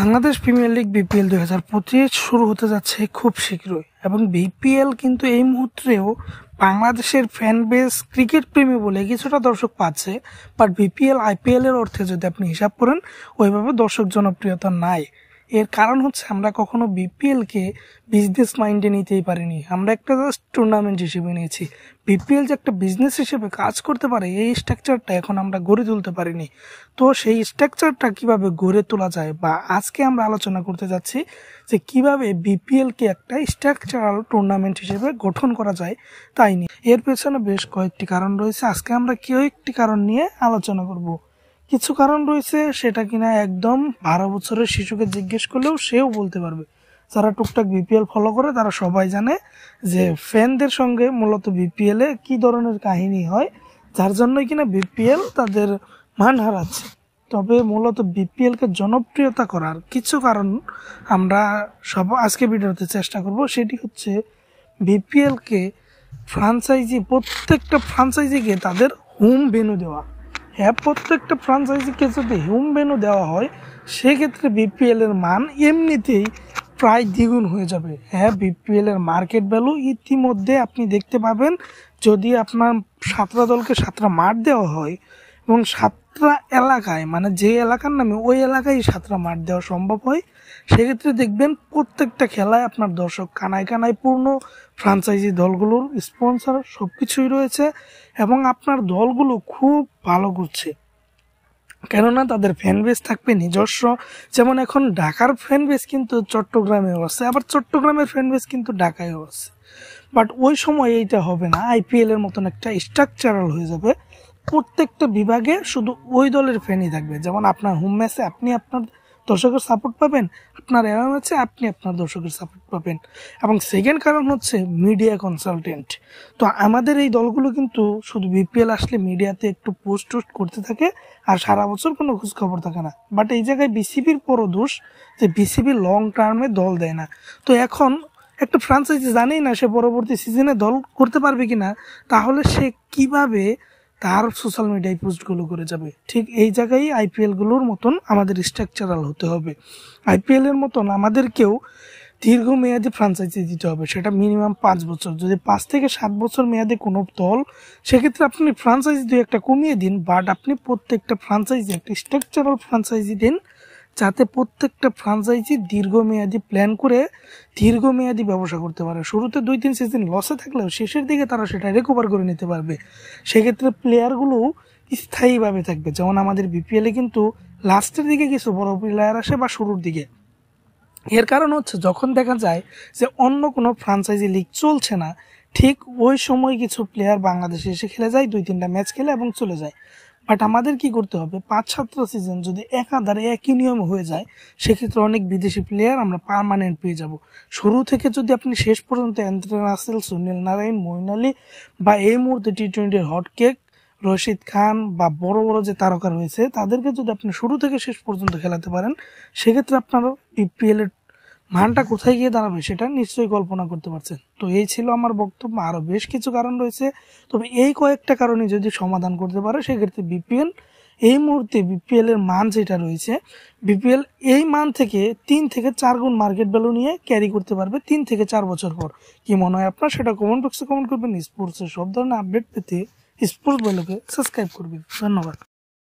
Bangladesh premier league BPL 2025 শুরু হতে যাচ্ছে খুব শীঘ্রই এবং বিপিএল কিন্তু এই মুহূর্তেও বাংলাদেশের ফ্যান বেস ক্রিকেট প্রেমী বলে কিছুটা দর্শক পাচ্ছে, বাট বিপিএল আইপিএল এর অর্থে যদি আপনি হিসাব করেন ওইভাবে দর্শক জনপ্রিয়তা নাই। এর কারণ হচ্ছে আমরা কখনো বিপিএল কে বিজনেস মাইন্ডে নিতেই পারিনি, আমরা একটা জাস্ট টুর্নামেন্ট হিসেবে নিয়েছি। বিপিএল যে একটা বিজনেস হিসেবে কাজ করতে পারে এই স্ট্রাকচারটা এখন আমরা গড়ে তুলতে পারিনি। তো সেই স্ট্রাকচারটা কিভাবে গড়ে তোলা যায় বা আজকে আমরা আলোচনা করতে যাচ্ছি যে কিভাবে বিপিএল কে একটা স্ট্রাকচারাল টুর্নামেন্ট হিসেবে গঠন করা যায় তাই নিয়ে। এর পেছনে বেশ কয়েকটি কারণ রয়েছে, আজকে আমরা কেউ একটি কারণ নিয়ে আলোচনা করব। কিছু কারণ রয়েছে সেটা কিনা একদম 12 বছরের শিশুকে জিজ্ঞেস করলেও সেও বলতে পারবে। যারা টুকটাক বিপিএল ফলো করে তারা সবাই জানে যে ফ্যানদের সঙ্গে মূলত বিপিএল এ কি ধরনের কাহিনী হয়, যার জন্যই কিনা বিপিএল তাদের মান হারাচ্ছে। তবে মূলত বিপিএল কে জনপ্রিয়তা করার কিছু কারণ আমরা আজকে ভিডিওতে চেষ্টা করব। সেটি হচ্ছে বিপিএল কে প্রত্যেকটা ফ্রাঞ্চাইজিকে তাদের হোম ভেন্যু দেওয়া। হ্যাঁ, প্রত্যেকটা ফ্রাঞ্চাইজিকে যদি হোম ভেন্যু দেওয়া হয় সেক্ষেত্রে বিপিএল এর মান এমনিতেই প্রায় দ্বিগুণ হয়ে যাবে। হ্যাঁ, বিপিএল এর মার্কেট ভ্যালু ইতিমধ্যে আপনি দেখতে পাবেন। যদি আপনার 7টা দলকে 7টা মাঠ দেওয়া হয় এবং 7টা এলাকায়, মানে যে এলাকার নামে ওই এলাকায় 7টা মাঠ দেওয়া সম্ভব হয়, সেক্ষেত্রে দেখবেন প্রত্যেকটা খেলায় আপনার দর্শক কানায় কানায় পূর্ণ, ফ্রাঞ্চাইজি দলগুলোর স্পন্সর সবকিছুই রয়েছে এবং আপনার দলগুলো খুব ভালো করছে, কেননা তাদের ফ্যান বেস থাকবে নিজস্ব। যেমন এখন ঢাকার ফ্যান বেস কিন্তু চট্টগ্রামেও আছে, আবার চট্টগ্রামের ফ্যান বেস কিন্তু ঢাকায়ও আছে। বাট ওই সময় এইটা হবে না, আইপিএল এর মতন একটা স্ট্রাকচারাল হয়ে যাবে। প্রত্যেকটা বিভাগে শুধু ওই দলের ফ্যানই থাকবে। যেমন আপনার হোম ম্যাচে আপনি আপনার দর্শকের সাপোর্ট পাবেন, আপনার অ্যাওয়ে ম্যাচে আপনি আপনার দর্শকের সাপোর্ট পাবেন। এবং সেকেন্ড কারণ হচ্ছে মিডিয়া কনসালটেন্ট। তো আমাদের এই দলগুলো কিন্তু শুধু বিপিএল আসলে মিডিয়াতে একটু পোস্ট করতে থাকে আর সারা বছর কোনো খোঁজ খবর থাকে না। বাট এই জায়গায় বিসিবির বড় দোষ যে বিসিবি লং টার্মে দল দেয় না। তো এখন একটা ফ্রাঞ্চাইজি জানেই না সে পরবর্তী সিজনে দল করতে পারবে কিনা, তাহলে সে কিভাবে তার সোশ্যাল মিডিয়ায় পোস্টগুলো করে যাবে। ঠিক এই জায়গায় আইপিএল গুলোর মতন আমাদের স্ট্রাকচারাল হতে হবে। আইপিএল এর মতন আমাদেরকেও দীর্ঘমেয়াদী ফ্রাঞ্চাইজি দিতে হবে, সেটা মিনিমাম 5 বছর। যদি 5 থেকে 7 বছর মেয়াদে কোনো দল, সেক্ষেত্রে আপনি ফ্রাঞ্চাইজি দিয়ে একটা কমিয়ে দিন, বাট আপনি প্রত্যেকটা ফ্রাঞ্চাইজি একটা স্ট্রাকচারাল ফ্রাঞ্চাইজি দিন, যাতে প্রত্যেকটা ফ্রাঞ্চাইজি দীর্ঘমেয়াদী প্ল্যান করে দীর্ঘমেয়াদী ব্যবসা করতে পারে। শুরুতে 2-3 সিজন লসে থাকলেও শেষের দিকে তারা সেটা রিকভার করে নিতে পারবে। সেক্ষেত্রে প্লেয়ারগুলো স্থায়ীভাবে থাকবে। যেমন আমাদের বিপিএলে কিন্তু লাস্টের দিকে কিছু বড় প্লেয়ার আসে বা শুরুর দিকে। এর কারণ হচ্ছে যখন দেখা যায় যে অন্য কোনো ফ্রাঞ্চাইজি লিগ চলছে না, ঠিক ওই সময় কিছু প্লেয়ার বাংলাদেশে এসে খেলে যায়, 2-3টা ম্যাচ খেলে এবং চলে যায়। বাট আমাদের কি করতে হবে, 5-7টা সিজন যদি একাধারে একই নিয়ম হয়ে যায়, সেক্ষেত্রে অনেক বিদেশি প্লেয়ার আমরা পার্মানেন্ট পেয়ে যাব। শুরু থেকে যদি আপনি শেষ পর্যন্ত অ্যান্দ্রে রাসেল, সুনীল নারায়ণ, মঈন আলী বা এই মুহূর্তে টি-20 হটকেক রশিদ খান বা বড় বড় যে তারকা রয়েছে তাদেরকে যদি আপনি শুরু থেকে শেষ পর্যন্ত খেলাতে পারেন, সেক্ষেত্রে আপনার বিপিএল এর মানটা কোথায় গিয়ে দাঁড়াবে সেটা নিশ্চয়ই কল্পনা করতে পারছেন। তো এই ছিল আমার বক্তব্য। আরো বেশ কিছু কারণ রয়েছে, তবে এই কয়েকটা কারণে যদি সমাধান করতে পারে সেক্ষেত্রে বিপিএল এই মুহূর্তে বিপিএল এর মান যেটা রয়েছে, বিপিএল এই মান থেকে 3 থেকে 4 গুণ মার্কেট ভ্যালু নিয়ে ক্যারি করতে পারবে 3 থেকে 4 বছর পর। কি মনে হয় আপনার, সেটা কমেন্ট বক্সে কমেন্ট করবেন। স্পোর্টসের সব ধরনের আপডেট পেতে স্পোর্টস বয়লোকে সাবস্ক্রাইব করবেন। ধন্যবাদ।